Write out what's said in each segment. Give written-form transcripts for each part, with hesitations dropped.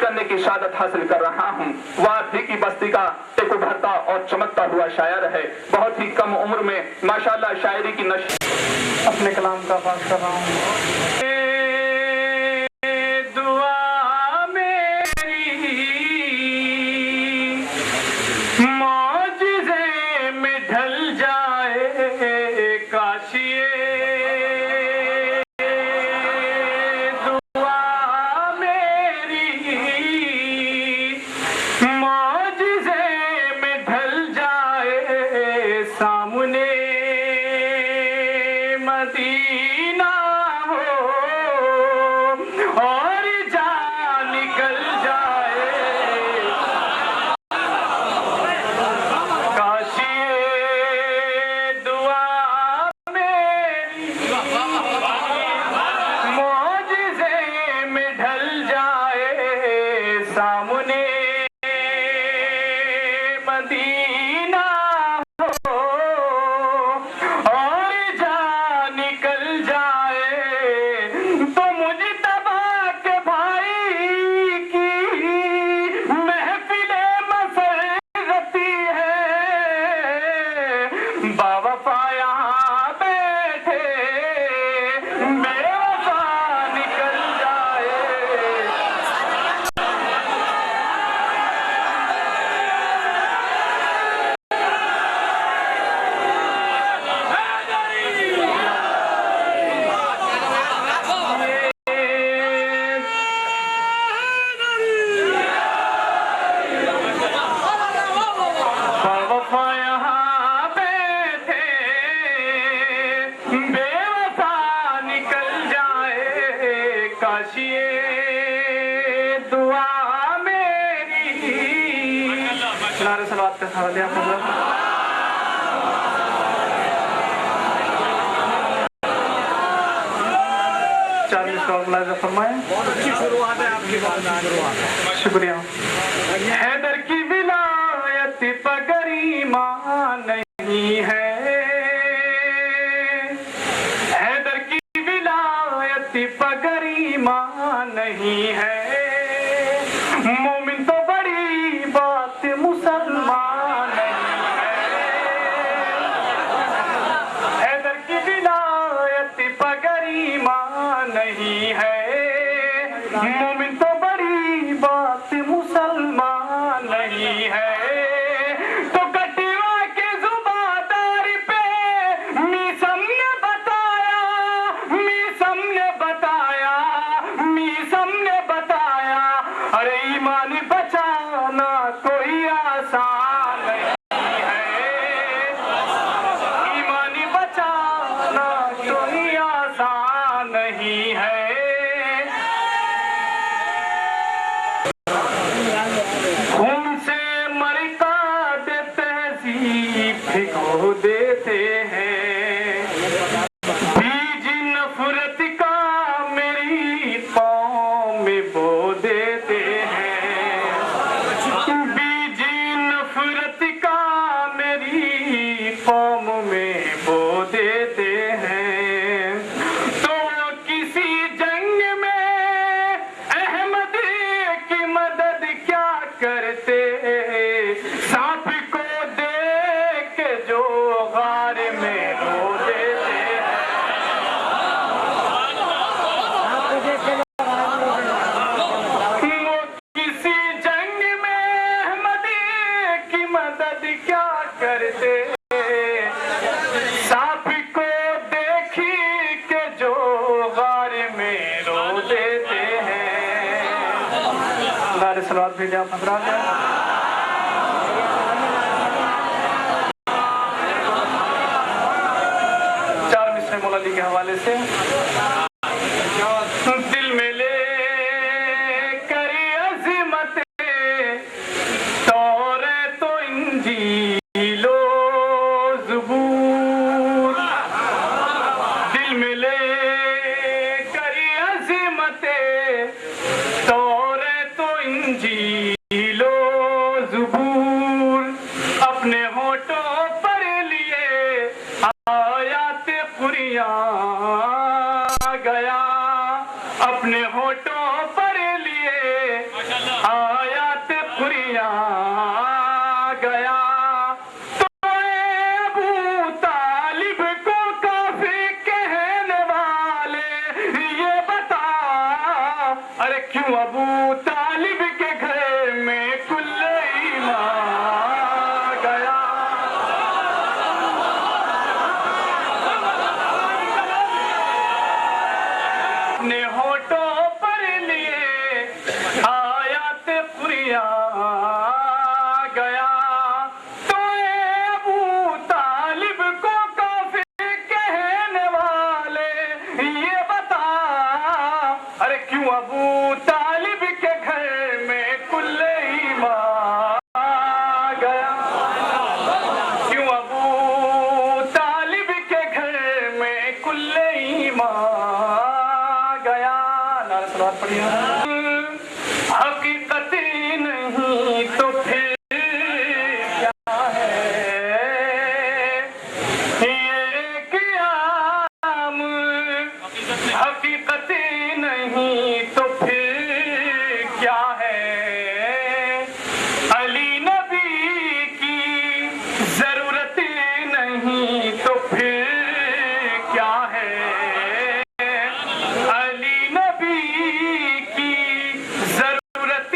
करने की शहादत हासिल कर रहा हूँ। वादी की बस्ती का एक उभरता और चमकता हुआ शायर है। बहुत ही कम उम्र में माशाल्लाह शायरी की नशर अपने कलाम का आगाज कर रहा हूँ। दुआ मेरी मौजिज़े में ढल जाए काशिए, सामने मदीना हो और जान निकल जाए काशिए, दुआ मेरी मौजिज़े में ढल जाए सामने मदीना दुआ मेरी नारे सलावत का सहारा लिया फरमाएं। शुरुआत है आपकी, शुक्रिया। हैदर की विलायत पगरीमा नहीं है, हैदर की विलायत पगरीमा नहीं है, मोमिन तो बड़ी बात मुसलमान नहीं है, हैदर की विलायत पगरीमा नहीं है, मोमिन तो बड़ी बात मुसलमान नहीं है। तो कटिवा के जुबादार पे मीसम ने बताया, मीसम ने बताया, मीसम ने बताया, अरे ईमान बचाना कोई आसान नहीं है, ईमान बचाना कोई आसान नहीं है। खून से मरका देते भिगो देते हैं, बीज नफरत का मेरी पाँव में बो देते हैं, बीज नफरत का मेरी पाँव में बो देते हैं। तो किसी जंग में अहमद की मदद क्या करते, सांप को देख के जो गार में रो देते हैं। वो किसी जंग में अहमद की मदद क्या करते, सांप को देखी के जो गार में रो देते हैं। नारे सलावत भेजे आप हजरात। मौला अली के हवाले से दिल में ले करी अज़मत तौरे तो इंजीलो ज़बूर, दिल में ले करी अज़मत तौरे तो इंजीलो ज़बूर, अपने होठों पर लिए आयात कुरिया गया, अपने होठों पर लिए आयत कुरिया गया तो अबू तालिब को काफी कहने वाले ये बता, अरे क्यों अबू तालिब के घर में कुल्ले ईमान गया। अपने होठों पर लिए आयत कुरिया गया तो अबू तालिब को काफी कहने वाले ये बता, अरे क्यों अबू तालिब के घर में कुल्ले ईमान गया, क्यों अबू तालिब के घर में कुल्ले ईमान गया। नारे सलावत पढ़िए। हकीकती नहीं तो फिर क्या है ये क़याम, हकीकती नहीं तो फिर क्या है अली नबी की जरूरत नहीं तो फिर क्या है अली नबी की जरूरत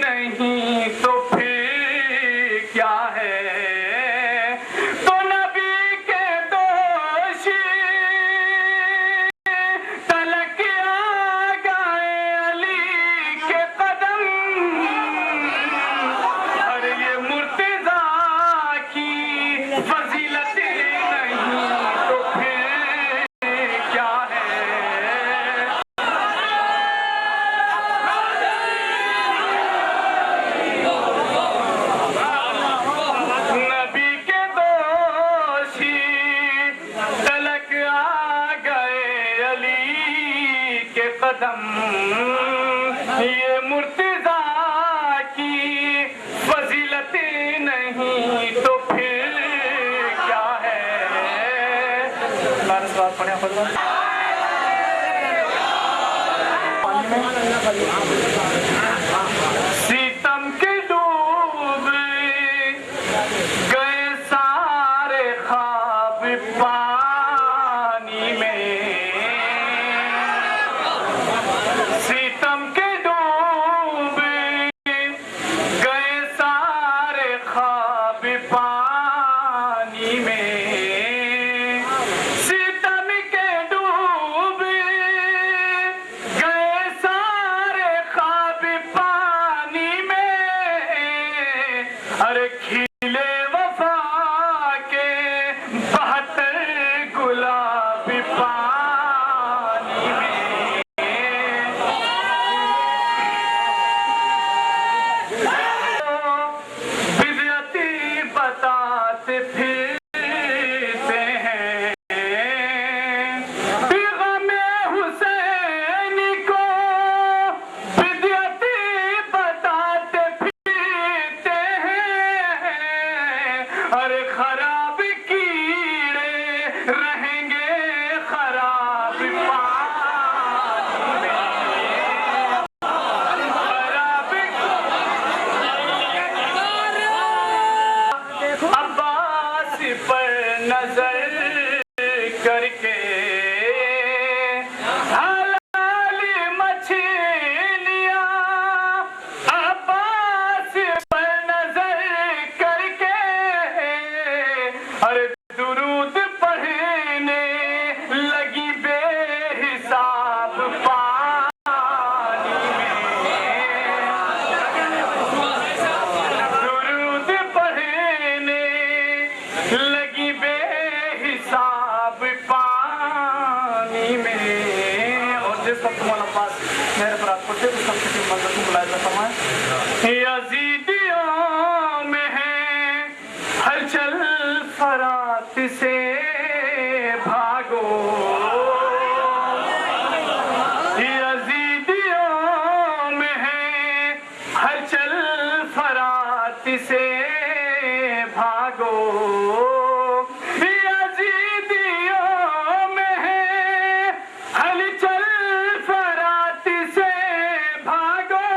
नहीं तो फिर क्या है। तो नबी के दोषी तलक आ गए अली के कदम, अरे ये मुर्तजा की फजीलत नहीं तो फिर क्या है। नबी के दोषी तलक आ गए अली के कदम, ये मुर्तजा की फजीलत नहीं तो फिर क्या है। बात पढ़े सीतम के डूब गए सारे ख्वाब पानी में, सीतम के डूब गए सारे ख्वाब पानी में, सीतम के डूब गए सारे ख्वाब पानी में, अरे खिले वफा के 72 गुलाब पानी में। बिदअती बताते फिरते हैं पैग़ामे हुसैनी को, बिदअती बताते फिरते हैं, अरे खराब कीड़े रहेंगे खराब पानी में, खराब अब्बास पर नजर करके हलाल मछलियां, अब्बास पर नजर करके, अरे दुरूद पढ़ने लगी बेहिसाब पानी में, दुरूद पढ़ने लगी बेहिसाब पानी में। और जिस वक्त मौला अब्बास मेरे पर आप पढ़ते उस वक्त की मंजर को बुलाया जाता है। यजीदियों में है हलचल फरात से भागो, यजीदियों में है हलचल फरात से भागो, यजीदियों में है हलचल फरात से भागो,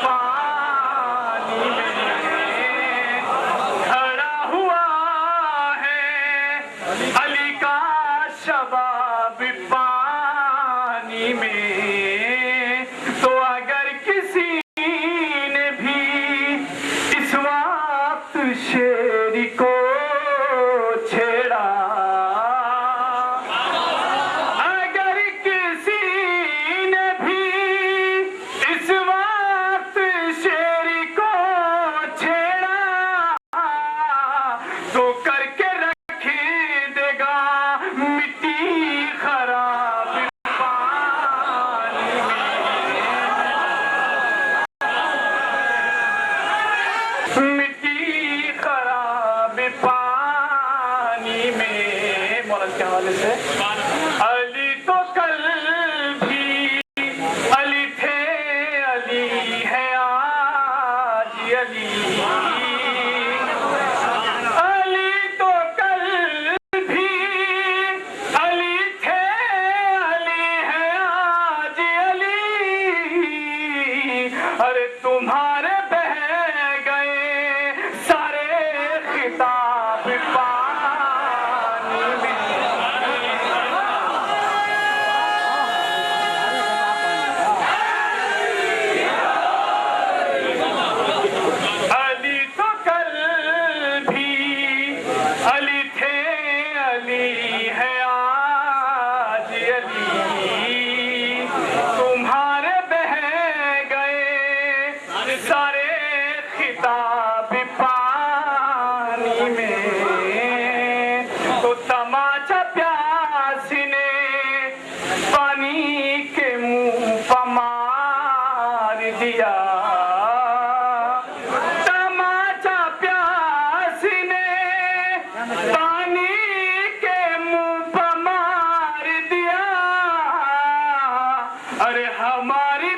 पानी में खड़ा हुआ है अली का शबाब पानी में। तो अगर किसी ने भी इस वक्त शेर को छेड़ा, अगर किसी ने भी इस वक्त शेर को छेड़ा, तो करके रख देगा मिट्टी खराब पानी में, मिट्टी खराब पानी में। मौलाना के हवाले से अली तो कल भी अली थे, अली है आज अली। अली तो कल भी अली थे, अली है आज अली। अरे तुम्हारे बह गए सारे खिताब पानी में। अली तो कल भी अली थे, अली है आज अली। तुम्हारे बह गए सारे खिताब पानी में। तो तमाचा प्यासी ने पानी के मुंह पर मार दिया, तमाचा प्यासी ने पानी के मुंह पर मार दिया। अरे हमारी